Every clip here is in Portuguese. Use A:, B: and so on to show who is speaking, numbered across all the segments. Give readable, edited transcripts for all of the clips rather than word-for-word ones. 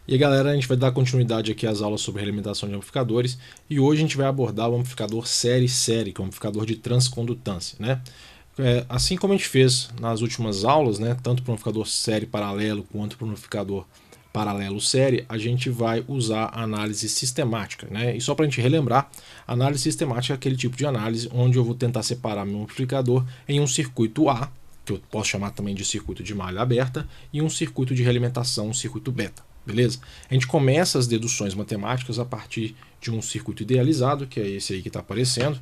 A: E aí, galera, a gente vai dar continuidade aqui às aulas sobre realimentação de amplificadores e hoje a gente vai abordar o amplificador série-série, que é um amplificador de transcondutância, né? Assim como a gente fez nas últimas aulas, né, tanto para o amplificador série paralelo quanto para o amplificador paralelo série, a gente vai usar a análise sistemática, né? E só para a gente relembrar, a análise sistemática é aquele tipo de análise onde eu vou tentar separar meu amplificador em um circuito A, que eu posso chamar também de circuito de malha aberta, e um circuito de realimentação, um circuito beta. Beleza? A gente começa as deduções matemáticas a partir de um circuito idealizado, que é esse aí que está aparecendo,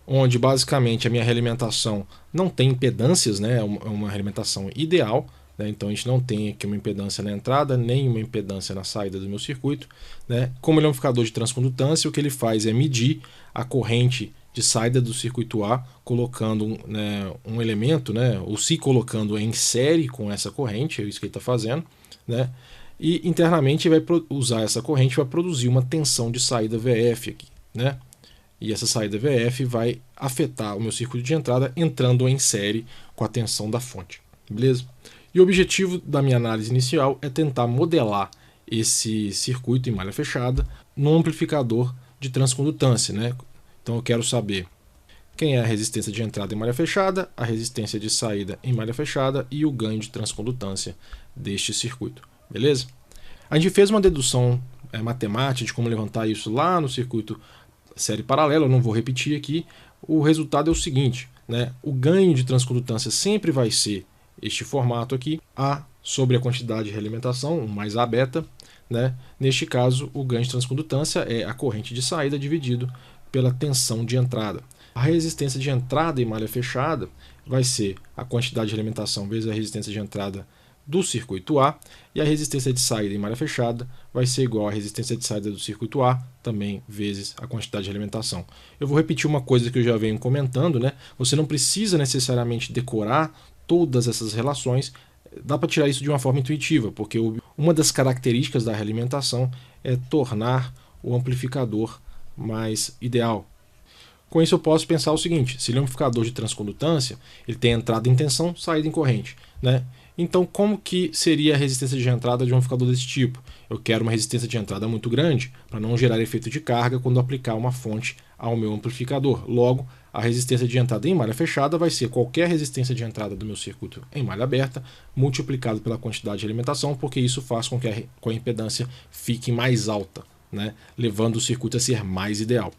A: onde basicamente a minha realimentação não tem impedâncias, né? É uma realimentação ideal, né? Então a gente não tem aqui uma impedância na entrada, nem uma impedância na saída do meu circuito, né? Como ele é um amplificador de transcondutância, o que ele faz é medir a corrente de saída do circuito A, colocando um elemento, né? Ou se colocando em série com essa corrente, é isso que ele está fazendo, né? E internamente vai usar essa corrente para produzir uma tensão de saída VF aqui, né? E essa saída VF vai afetar o meu circuito de entrada entrando em série com a tensão da fonte, beleza? E o objetivo da minha análise inicial é tentar modelar esse circuito em malha fechada num amplificador de transcondutância, né? Então eu quero saber quem é a resistência de entrada em malha fechada, a resistência de saída em malha fechada e o ganho de transcondutância deste circuito. Beleza? A gente fez uma dedução matemática de como levantar isso lá no circuito série paralela, eu não vou repetir aqui. O resultado é o seguinte, né? O ganho de transcondutância sempre vai ser este formato aqui, A sobre a quantidade de realimentação, mais A beta, né? Neste caso, o ganho de transcondutância é a corrente de saída dividido pela tensão de entrada. A resistência de entrada em malha fechada vai ser a quantidade de realimentação vezes a resistência de entrada do circuito A, e a resistência de saída em malha fechada vai ser igual à resistência de saída do circuito A, também vezes a quantidade de realimentação. Eu vou repetir uma coisa que eu já venho comentando, né? Você não precisa necessariamente decorar todas essas relações, dá para tirar isso de uma forma intuitiva, porque uma das características da realimentação é tornar o amplificador mais ideal. Com isso eu posso pensar o seguinte, se ele é um amplificador de transcondutância, ele tem entrada em tensão, saída em corrente, né? Então, como que seria a resistência de entrada de um amplificador desse tipo? Eu quero uma resistência de entrada muito grande para não gerar efeito de carga quando aplicar uma fonte ao meu amplificador. Logo, a resistência de entrada em malha fechada vai ser qualquer resistência de entrada do meu circuito em malha aberta multiplicado pela quantidade de alimentação, porque isso faz com que a impedância fique mais alta, né? Levando o circuito a ser mais ideal.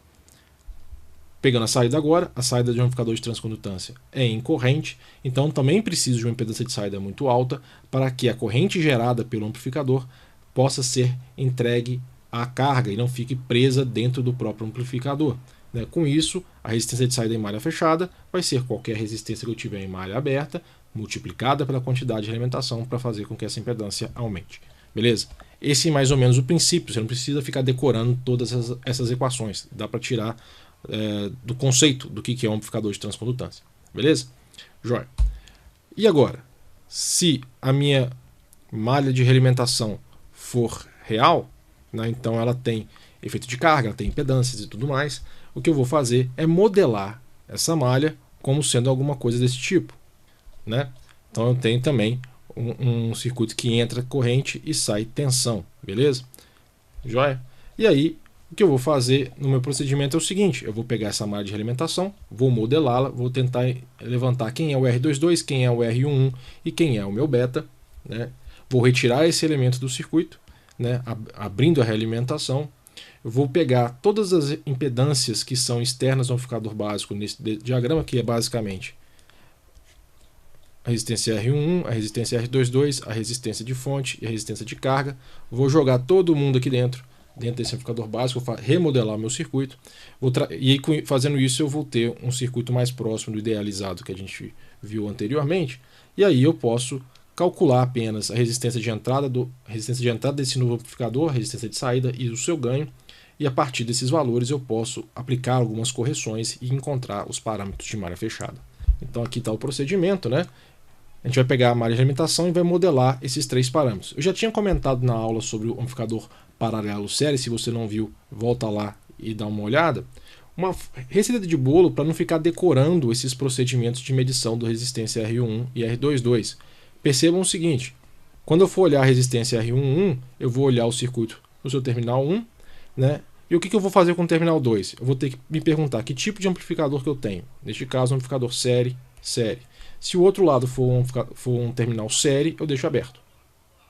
A: Pegando a saída agora, a saída de um amplificador de transcondutância é em corrente, então também preciso de uma impedância de saída muito alta para que a corrente gerada pelo amplificador possa ser entregue à carga e não fique presa dentro do próprio amplificador. Com isso, a resistência de saída em malha fechada vai ser qualquer resistência que eu tiver em malha aberta, multiplicada pela quantidade de alimentação para fazer com que essa impedância aumente. Beleza? Esse é mais ou menos o princípio, você não precisa ficar decorando todas essas equações, dá para tirar do conceito do que é um amplificador de transcondutância. Beleza? Jóia. E agora, se a minha malha de realimentação for real, né, então ela tem efeito de carga, ela tem impedâncias e tudo mais, o que eu vou fazer é modelar essa malha como sendo alguma coisa desse tipo, né? Então eu tenho também um circuito que entra corrente e sai tensão, beleza? Jóia? E aí, o que eu vou fazer no meu procedimento é o seguinte, eu vou pegar essa malha de realimentação, vou modelá-la, vou tentar levantar quem é o R22, quem é o R11 e quem é o meu beta, né? Vou retirar esse elemento do circuito, né? Abrindo a realimentação, eu vou pegar todas as impedâncias que são externas ao amplificador básico nesse diagrama, que é basicamente a resistência R11, a resistência R22, a resistência de fonte e a resistência de carga, vou jogar todo mundo aqui dentro desse amplificador básico, vou remodelar meu circuito, e fazendo isso eu vou ter um circuito mais próximo do idealizado que a gente viu anteriormente, e aí eu posso calcular apenas a resistência de entrada desse novo amplificador, a resistência de saída e o seu ganho, e a partir desses valores eu posso aplicar algumas correções e encontrar os parâmetros de malha fechada. Então aqui está o procedimento, né? A gente vai pegar a malha de alimentação e vai modelar esses três parâmetros. Eu já tinha comentado na aula sobre o amplificador paralelo série, se você não viu, volta lá e dá uma olhada. Uma receita de bolo para não ficar decorando esses procedimentos de medição da resistência R11 e R22. Percebam o seguinte, Quando eu for olhar a resistência R11, eu vou olhar o circuito no seu terminal 1, né? E o que eu vou fazer com o terminal 2? Eu vou ter que me perguntar que tipo de amplificador que eu tenho. Neste caso, um amplificador série. Se o outro lado for um terminal série, eu deixo aberto,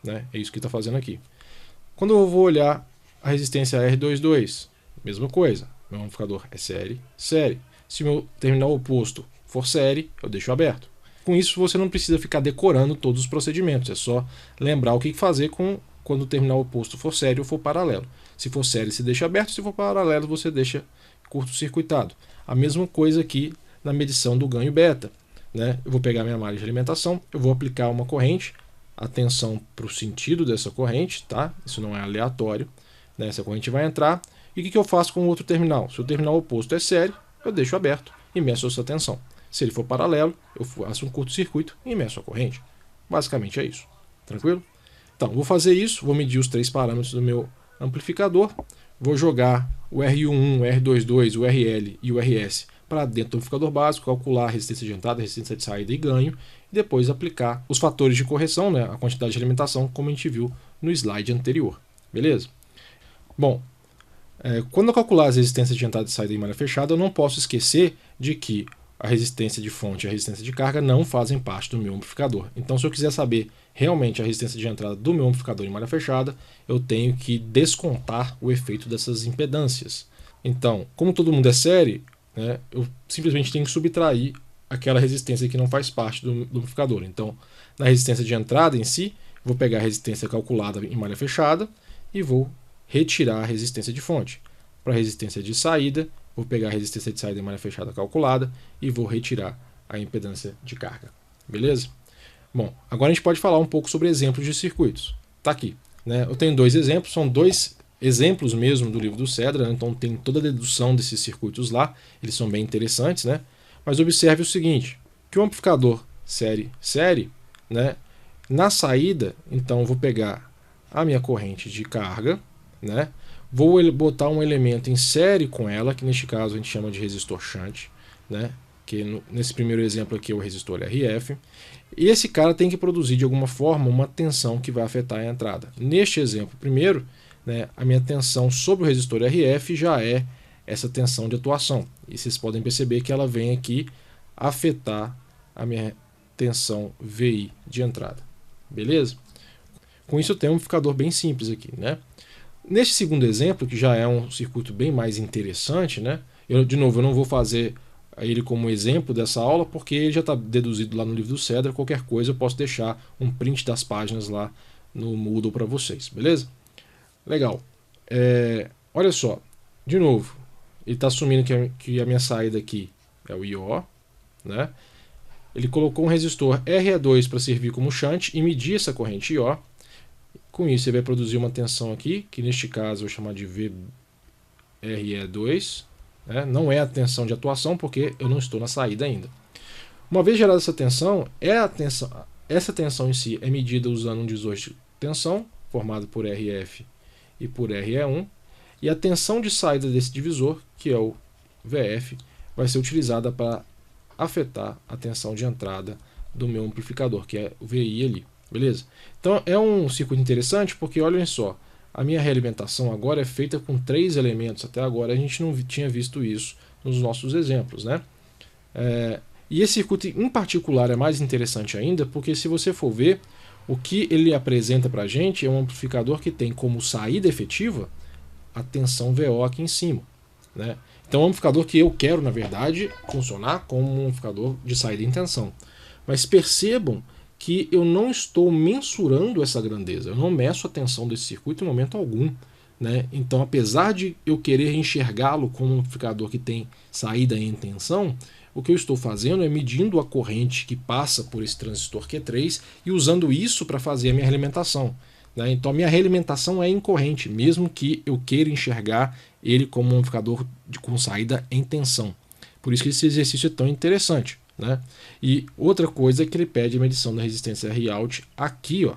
A: né? É isso que está fazendo aqui. Quando eu vou olhar a resistência R22, mesma coisa. Meu amplificador é série. Se meu terminal oposto for série, eu deixo aberto. Com isso, você não precisa ficar decorando todos os procedimentos. É só lembrar o que fazer quando o terminal oposto for série ou for paralelo. Se for série, você deixa aberto. Se for paralelo, você deixa curto-circuitado. A mesma coisa aqui na medição do ganho beta, né? Eu vou pegar minha malha de alimentação, eu vou aplicar uma corrente, atenção para o sentido dessa corrente, tá? Isso não é aleatório, né? Essa corrente vai entrar. E o que eu faço com o outro terminal? Se o terminal oposto é série, eu deixo aberto e meço essa tensão. Se ele for paralelo, eu faço um curto-circuito e meço a corrente. Basicamente é isso. Tranquilo? Então, vou fazer isso, vou medir os 3 parâmetros do meu amplificador, vou jogar o R11, o R22, o RL e o RS para dentro do amplificador básico, calcular a resistência de entrada, a resistência de saída e ganho, e depois aplicar os fatores de correção, né, a quantidade de alimentação, como a gente viu no slide anterior. Beleza? Bom, quando eu calcular as resistências de entrada e saída em malha fechada, eu não posso esquecer de que a resistência de fonte e a resistência de carga não fazem parte do meu amplificador. Então, se eu quiser saber realmente a resistência de entrada do meu amplificador em malha fechada, eu tenho que descontar o efeito dessas impedâncias. Então, como todo mundo é série, né, eu simplesmente tenho que subtrair aquela resistência que não faz parte do amplificador. Então, na resistência de entrada em si, vou pegar a resistência calculada em malha fechada e vou retirar a resistência de fonte. Para a resistência de saída, vou pegar a resistência de saída em malha fechada calculada e vou retirar a impedância de carga. Beleza? Bom, agora a gente pode falar um pouco sobre exemplos de circuitos. Tá aqui, né? Eu tenho 2 exemplos, são 2 exemplos mesmo do livro do Cedra, né? Então tem toda a dedução desses circuitos lá, eles são bem interessantes, né? Mas observe o seguinte, que o amplificador série, né? Na saída, então eu vou pegar a minha corrente de carga, né? Vou botar um elemento em série com ela, que neste caso a gente chama de resistor shunt, né? Que nesse primeiro exemplo aqui é o resistor RF. E esse cara tem que produzir de alguma forma uma tensão que vai afetar a entrada. Neste exemplo primeiro, né, a minha tensão sobre o resistor RF já é essa tensão de atuação. E vocês podem perceber que ela vem aqui afetar a minha tensão VI de entrada. Beleza? Com isso eu tenho um amplificador bem simples aqui, né? Neste segundo exemplo, que já é um circuito bem mais interessante, né? De novo, eu não vou fazer ele como exemplo dessa aula, porque ele já está deduzido lá no livro do Cedra. Qualquer coisa eu posso deixar um print das páginas lá no Moodle para vocês, beleza? Legal. Olha só, de novo, ele está assumindo que a minha saída aqui é o IO, né? Ele colocou um resistor RE2 para servir como shunt e medir essa corrente IO. Com isso, ele vai produzir uma tensão aqui, que neste caso eu vou chamar de VRE2. Né? Não é a tensão de atuação, porque eu não estou na saída ainda. Uma vez gerada essa tensão, essa tensão em si é medida usando um divisor de tensão, formado por RF e por RE1. E a tensão de saída desse divisor, que é o VF, vai ser utilizada para afetar a tensão de entrada do meu amplificador, que é o VI ali. Beleza? Então é um circuito interessante porque, olhem só, a minha realimentação agora é feita com 3 elementos. Até agora a gente não tinha visto isso nos nossos exemplos, né? E esse circuito em particular é mais interessante ainda porque, se você for ver, o que ele apresenta para a gente é um amplificador que tem como saída efetiva a tensão VO aqui em cima, né? Então é um amplificador que eu quero, na verdade, funcionar como um amplificador de saída em tensão. Mas percebam que eu não estou mensurando essa grandeza, eu não meço a tensão desse circuito em momento algum, né? Então, apesar de eu querer enxergá-lo como um amplificador que tem saída em tensão, o que eu estou fazendo é medindo a corrente que passa por esse transistor Q3 e usando isso para fazer a minha realimentação, né? Então, a minha realimentação é em corrente, mesmo que eu queira enxergar ele como um amplificador com saída em tensão. Por isso que esse exercício é tão interessante, né? E outra coisa é que ele pede a medição da resistência Rout aqui, ó,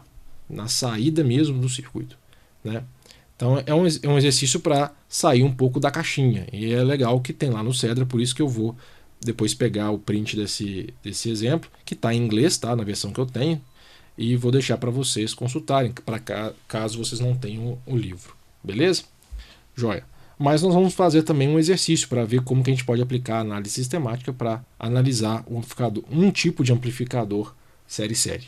A: na saída mesmo do circuito, né? Então é um exercício para sair um pouco da caixinha, e é legal que tem lá no Cedra, por isso que eu vou depois pegar o print desse exemplo, que está em inglês, tá? Na versão que eu tenho. e vou deixar para vocês consultarem, caso vocês não tenham o livro. Beleza? Joia. Mas nós vamos fazer também um exercício para ver como que a gente pode aplicar a análise sistemática para analisar o amplificador, um tipo de amplificador série-série.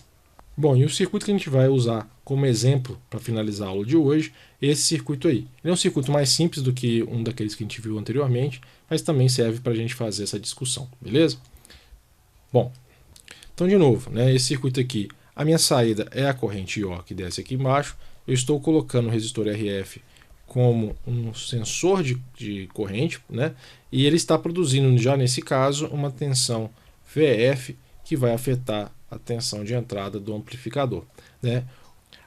A: Bom, e o circuito que a gente vai usar como exemplo para finalizar a aula de hoje é esse circuito aí. Ele é um circuito mais simples do que um daqueles que a gente viu anteriormente, mas também serve para a gente fazer essa discussão, beleza? Bom, então de novo, né, esse circuito aqui, a minha saída é a corrente IO que desce aqui embaixo, eu estou colocando o resistor RF como um sensor de corrente, né, e ele está produzindo já nesse caso uma tensão VF que vai afetar a tensão de entrada do amplificador, né?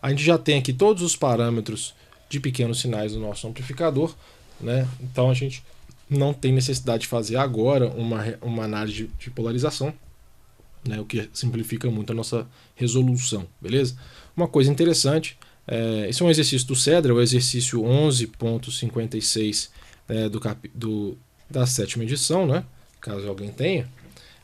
A: A gente já tem aqui todos os parâmetros de pequenos sinais do nosso amplificador, né? Então a gente não tem necessidade de fazer agora uma análise de polarização, né? O que simplifica muito a nossa resolução, beleza? Uma coisa interessante, esse é um exercício do CEDRA, o exercício 11.56 da 7ª edição, né? Caso alguém tenha.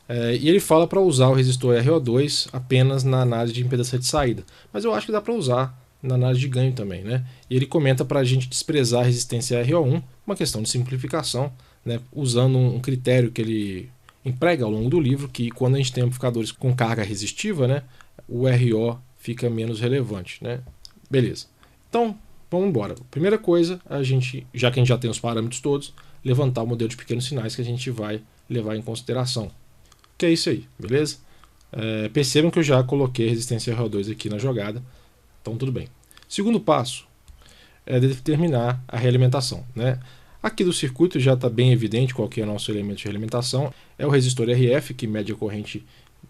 A: E ele fala para usar o resistor RO2 apenas na análise de impedância de saída. Mas eu acho que dá para usar na análise de ganho também, né? E ele comenta para a gente desprezar a resistência RO1, uma questão de simplificação, né? Usando um critério que ele emprega ao longo do livro, que quando a gente tem amplificadores com carga resistiva, né, o RO fica menos relevante, né? Beleza. Então, vamos embora. Primeira coisa, já que a gente já tem os parâmetros todos, levantar o modelo de pequenos sinais que a gente vai levar em consideração. Que é isso aí, beleza? Percebam que eu já coloquei a resistência RO2 aqui na jogada, então tudo bem. Segundo passo é determinar a realimentação, né? Aqui do circuito já está bem evidente qual que é o nosso elemento de realimentação, é o resistor RF, que mede a corrente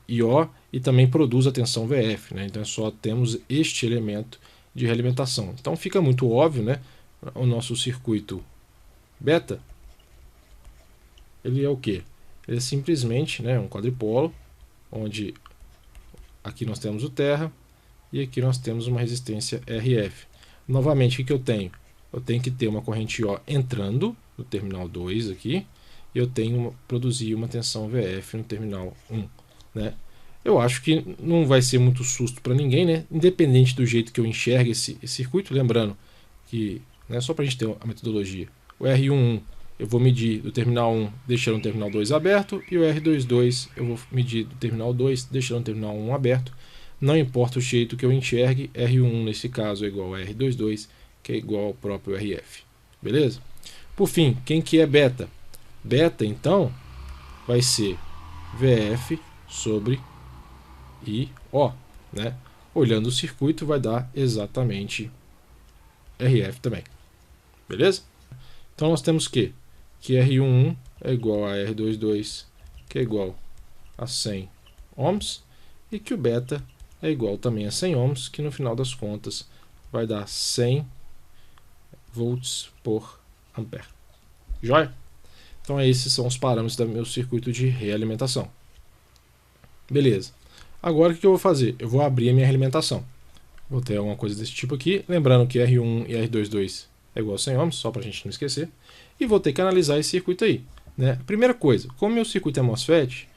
A: IO e também produz a tensão VF, né? Então só temos este elemento de realimentação. Então fica muito óbvio, né? O nosso circuito beta, ele é o quê? Ele é simplesmente, né, um quadripolo, onde aqui nós temos o terra e aqui nós temos uma resistência RF. Novamente, o que eu tenho? Eu tenho que ter uma corrente IO entrando no terminal 2 aqui, e eu tenho produzir uma tensão VF no terminal 1. Né? Eu acho que não vai ser muito susto para ninguém, né? Independente do jeito que eu enxergue esse circuito, lembrando que, né, só para a gente ter a metodologia, o R11 eu vou medir do terminal 1 deixando o terminal 2 aberto, e o R22 eu vou medir do terminal 2 deixando o terminal 1 aberto. Não importa o jeito que eu enxergue, R1 nesse caso é igual a R22, que é igual ao próprio RF. Beleza? Por fim, quem que é beta? Beta, então, vai ser VF sobre IO. Né? Olhando o circuito, vai dar exatamente RF também. Beleza? Então nós temos que R11 é igual a R22, que é igual a 100 ohms, e que o beta é igual também a 100 ohms, que no final das contas vai dar 100 volts por ampere. Joia? Então esses são os parâmetros do meu circuito de realimentação. Beleza. Agora o que eu vou fazer? Eu vou abrir a minha realimentação. Vou ter alguma coisa desse tipo aqui, lembrando que R1 e R22 é igual a 100 ohms, só para a gente não esquecer. E vou ter que analisar esse circuito aí. Né? Primeira coisa, como meu circuito é MOSFET,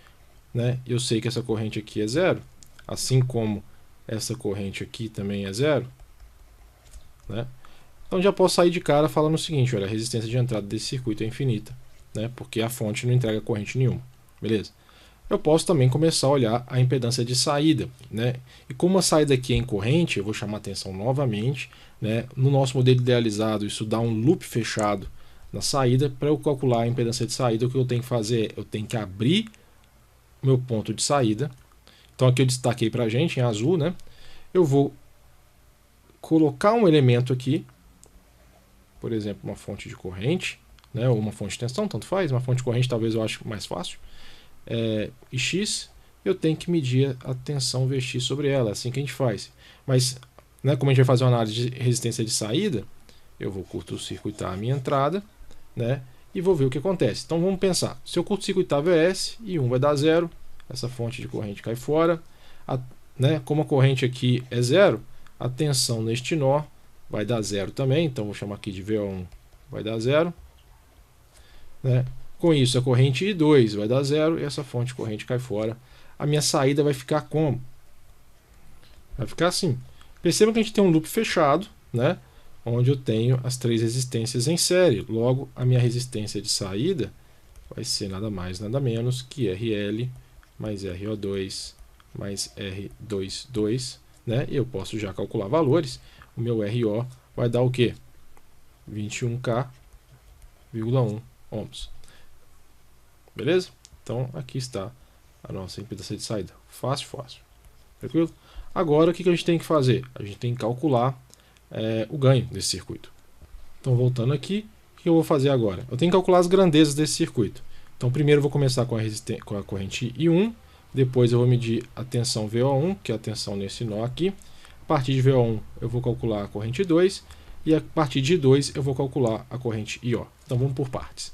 A: né, eu sei que essa corrente aqui é zero, assim como essa corrente aqui também é zero. Né? Então já posso sair de cara falando o seguinte, olha, a resistência de entrada desse circuito é infinita, né, porque a fonte não entrega corrente nenhuma. Beleza? Eu posso também começar a olhar a impedância de saída. Né? E como a saída aqui é incorrente, eu vou chamar a atenção novamente. Né? No nosso modelo idealizado, isso dá um loop fechado na saída. Para eu calcular a impedância de saída, o que eu tenho que fazer é eu tenho que abrir meu ponto de saída. Então aqui eu destaquei para a gente em azul. Né? Eu vou colocar um elemento aqui, por exemplo, uma fonte de corrente, né? Ou uma fonte de tensão, tanto faz. Uma fonte de corrente talvez eu ache mais fácil. E X, eu tenho que medir a tensão Vx sobre ela, assim que a gente faz. Mas, né, como a gente vai fazer uma análise de resistência de saída, eu vou curto-circuitar a minha entrada, né, e vou ver o que acontece. Então vamos pensar, se eu curto-circuitar Vs, e 1 vai dar zero, essa fonte de corrente cai fora, né, como a corrente aqui é zero, a tensão neste nó vai dar zero também, então vou chamar aqui de V1 vai dar zero, né. Com isso, a corrente I2 vai dar zero e essa fonte de corrente cai fora. A minha saída vai ficar como? Vai ficar assim. Perceba que a gente tem um loop fechado, né? Onde eu tenho as três resistências em série. Logo, a minha resistência de saída vai ser nada mais, nada menos que RL mais RO2 mais R22, né? E eu posso já calcular valores. O meu RO vai dar o quê? 21K,1 ohms. Beleza? Então, aqui está a nossa impedância de saída. Fácil, fácil. Tranquilo? Agora, o que a gente tem que fazer? A gente tem que calcular o ganho desse circuito. Então, voltando aqui, o que eu vou fazer agora? Eu tenho que calcular as grandezas desse circuito. Então, primeiro eu vou começar com a corrente I1, depois eu vou medir a tensão VO1, que é a tensão nesse nó aqui. A partir de VO1 eu vou calcular a corrente 2, e a partir de 2 eu vou calcular a corrente IO. Então, vamos por partes.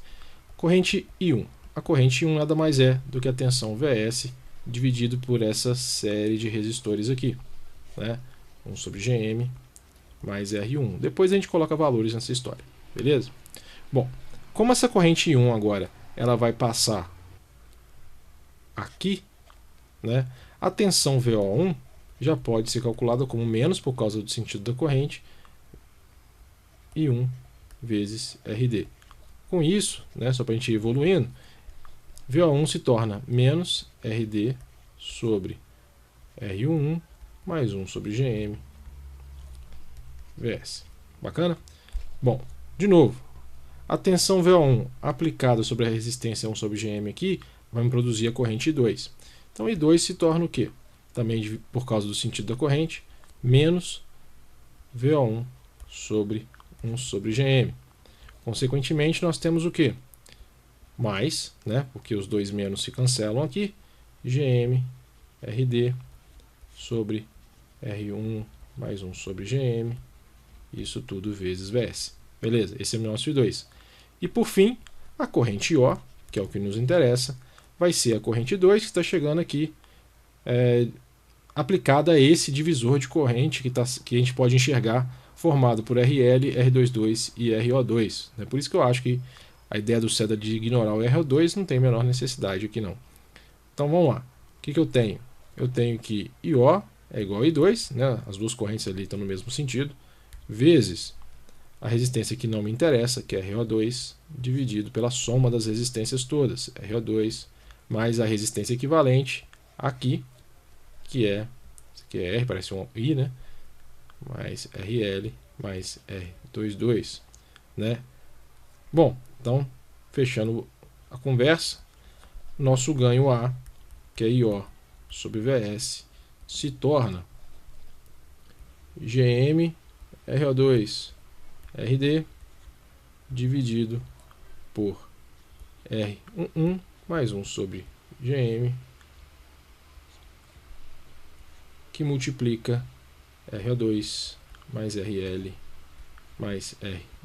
A: Corrente I1. A corrente I1 nada mais é do que a tensão Vs dividido por essa série de resistores aqui, né? 1 sobre Gm mais R1. Depois a gente coloca valores nessa história, beleza? Bom, como essa corrente I1 agora ela vai passar aqui, né? A tensão VO1 já pode ser calculada como menos por causa do sentido da corrente I1 vezes RD. Com isso, né, só para a gente ir evoluindo, VO1 se torna menos RD sobre R11 mais 1 sobre Gm Vs. Bacana? Bom, de novo, a tensão VO1 aplicada sobre a resistência 1 sobre Gm aqui vai me produzir a corrente I2. Então I2 se torna o quê? Também por causa do sentido da corrente, menos VO1 sobre 1 sobre Gm. Consequentemente, nós temos o quê? Mais, né, porque os dois menos se cancelam aqui, Gm RD sobre R1 mais 1 sobre Gm, isso tudo vezes Vs. Beleza? Esse é o nosso I2. E por fim, a corrente IO, que é o que nos interessa, vai ser a corrente 2 que está chegando aqui, aplicada a esse divisor de corrente que a gente pode enxergar formado por RL, R22 e RO2. É por isso que eu acho que a ideia do CEDA de ignorar o RO2 não tem a menor necessidade aqui não. Então vamos lá. O que eu tenho? Eu tenho que IO é igual a I2, né? As duas correntes ali estão no mesmo sentido, vezes a resistência que não me interessa, que é RO2, dividido pela soma das resistências todas, RO2, mais a resistência equivalente aqui, que é R, parece um I, né? Mais RL, mais R22, né? Bom, então, fechando a conversa, nosso ganho A, que é IO sobre Vs, se torna Gm RO2 RD dividido por R11 mais 1 sobre Gm, que multiplica RO2 mais RL mais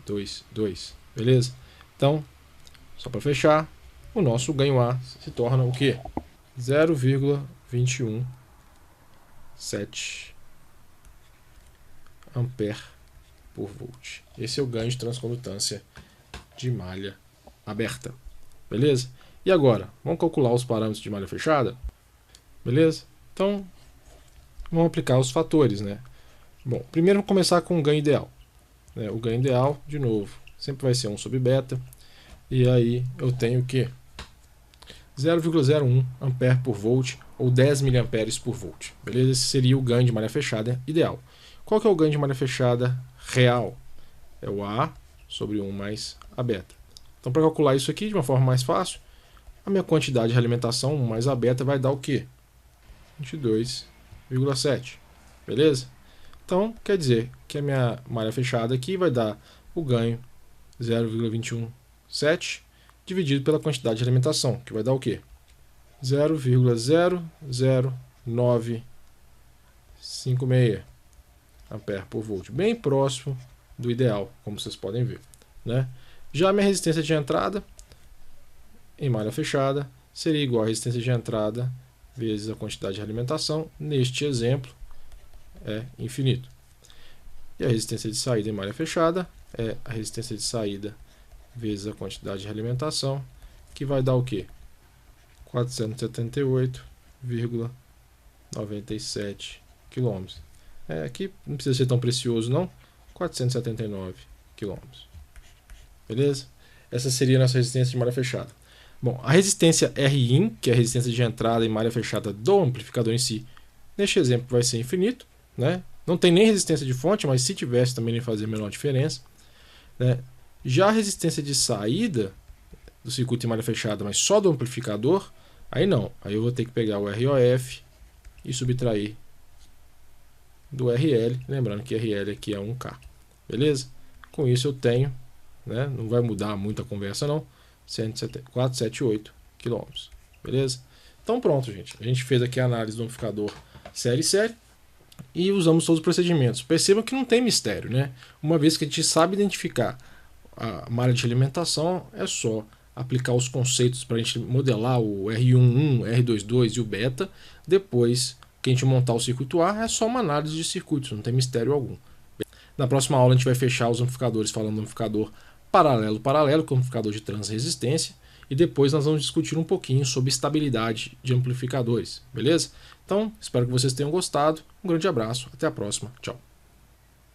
A: R22. Beleza? Então, só para fechar, o nosso ganho A se torna o quê? 0,217 ampere por volt. Esse é o ganho de transcondutância de malha aberta. Beleza? E agora, vamos calcular os parâmetros de malha fechada? Beleza? Então, vamos aplicar os fatores, né? Bom, primeiro vamos começar com o ganho ideal. O ganho ideal, de novo, sempre vai ser 1 sobre beta. E aí eu tenho o quê? 0,01 ampere por volt ou 10 miliamperes por volt. Beleza? Esse seria o ganho de malha fechada ideal. Qual que é o ganho de malha fechada real? É o A sobre 1 mais a beta. Então, para calcular isso aqui de uma forma mais fácil, a minha quantidade de alimentação 1 mais a beta vai dar o quê? 22,7. Beleza? Então, quer dizer que a minha malha fechada aqui vai dar o ganho 0,217 dividido pela quantidade de alimentação, que vai dar o quê? 0,00956 ampere por volt, bem próximo do ideal, como vocês podem ver, né? Já a minha resistência de entrada em malha fechada seria igual a resistência de entrada vezes a quantidade de alimentação, neste exemplo é infinito. E a resistência de saída em malha fechada é a resistência de saída vezes a quantidade de alimentação, que vai dar o quê? 478,97 km. Aqui não precisa ser tão precioso não, 479 km. Beleza? Essa seria a nossa resistência de malha fechada. Bom, a resistência Rin, que é a resistência de entrada em malha fechada do amplificador em si, neste exemplo vai ser infinito, né? Não tem nem resistência de fonte, mas se tivesse também não ia fazer a menor diferença, né? Já a resistência de saída do circuito em malha fechada, mas só do amplificador, aí não. Aí eu vou ter que pegar o ROF e subtrair do RL, lembrando que RL aqui é 1K. Beleza? Com isso eu tenho, né? Não vai mudar muito a conversa não, 478 km. Beleza? Então pronto, gente. A gente fez aqui a análise do amplificador série e usamos todos os procedimentos. Percebam que não tem mistério, né? Uma vez que a gente sabe identificar a malha de alimentação, é só aplicar os conceitos para a gente modelar o R11, R22 e o beta. Depois que a gente montar o circuito A, é só uma análise de circuitos, não tem mistério algum. Na próxima aula a gente vai fechar os amplificadores falando do amplificador paralelo, que é um amplificador de transresistência, e depois nós vamos discutir um pouquinho sobre estabilidade de amplificadores, beleza? Então, espero que vocês tenham gostado, um grande abraço, até a próxima, tchau!